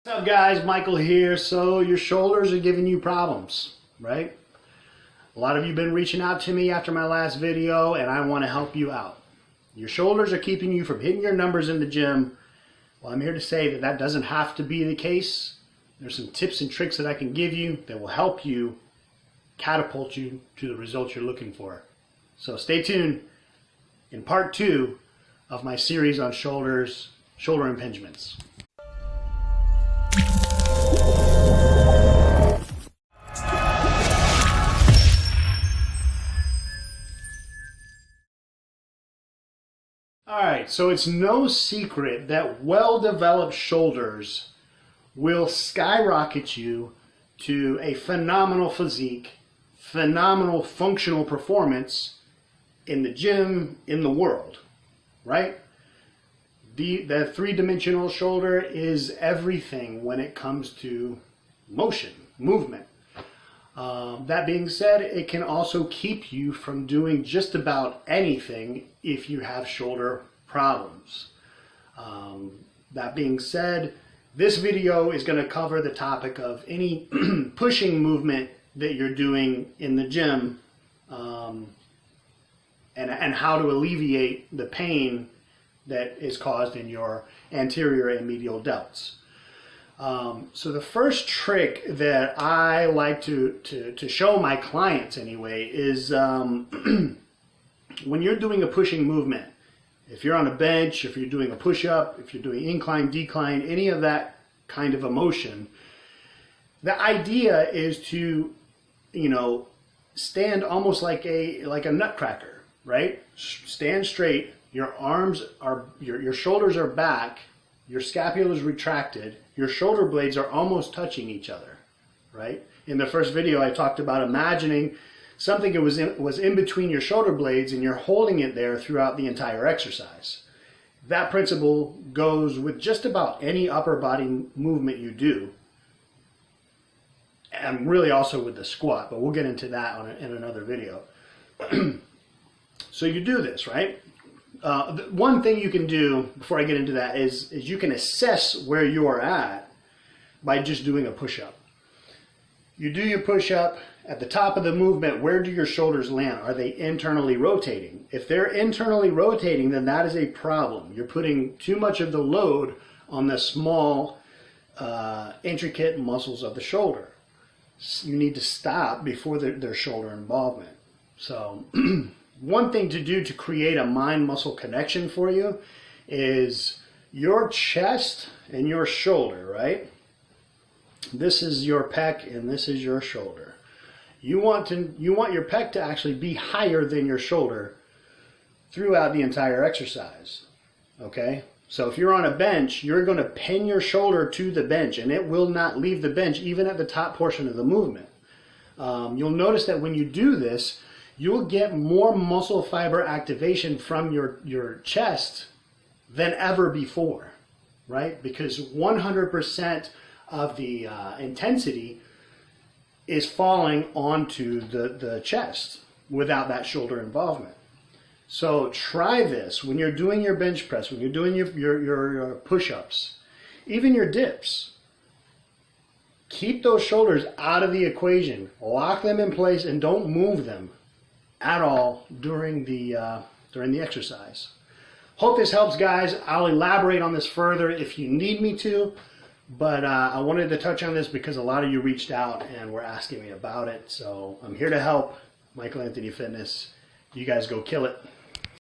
What's up guys, Michael here. So your shoulders are giving you problems, right? A lot of you have been reaching out to me after my last video and I want to help you out. Your shoulders are keeping you from hitting your numbers in the gym. Well, I'm here to say that that doesn't have to be the case. There's some tips and tricks that I can give you that will help you catapult you to the results you're looking for. So stay tuned in part 2 of my series on shoulder impingements. Alright, so it's no secret that well-developed shoulders will skyrocket you to a phenomenal physique, phenomenal functional performance in the gym, in the world, right? The three-dimensional shoulder is everything when it comes to motion, movement. That being said, it can also keep you from doing just about anything if you have shoulder problems. That being said, this video is going to cover the topic of any pushing movement that you're doing in the gym and how to alleviate the pain that is caused in your anterior and medial delts. So the first trick that I like to show my clients anyway is when you're doing a pushing movement, if you're on a bench, if you're doing a push-up, if you're doing incline, decline, any of that kind of a motion, the idea is to, stand almost like a nutcracker, right? Stand straight, your arms are, your shoulders are back, your scapula is retracted, your shoulder blades are almost touching each other, right? In the first video, I talked about imagining something that was in between your shoulder blades and you're holding it there throughout the entire exercise. That principle goes with just about any upper body movement you do, and really also with the squat, but we'll get into that in another video. So you do this, right? One thing you can do before I get into that is you can assess where you are at by just doing a push-up. You do your push-up at the top of the movement. Where do your shoulders land? Are they internally rotating? If they're internally rotating, then that is a problem. You're putting too much of the load on the small, intricate muscles of the shoulder. You need to stop before there's shoulder involvement. So one thing to do to create a mind-muscle connection for you is your chest and your shoulder, right? This is your pec and this is your shoulder. You want your pec to actually be higher than your shoulder throughout the entire exercise, okay? So if you're on a bench, you're going to pin your shoulder to the bench and it will not leave the bench even at the top portion of the movement. You'll notice that when you do this, you'll get more muscle fiber activation from your chest than ever before, right? Because 100% of the intensity is falling onto the chest without that shoulder involvement. So try this when you're doing your bench press, when you're doing your push-ups, even your dips. Keep those shoulders out of the equation. Lock them in place and don't move them at all during the exercise. Hope this helps, guys. I'll elaborate on this further if you need me to, but I wanted to touch on this because a lot of you reached out and were asking me about it. So I'm here to help. Michael Anthony Fitness. You guys go kill it.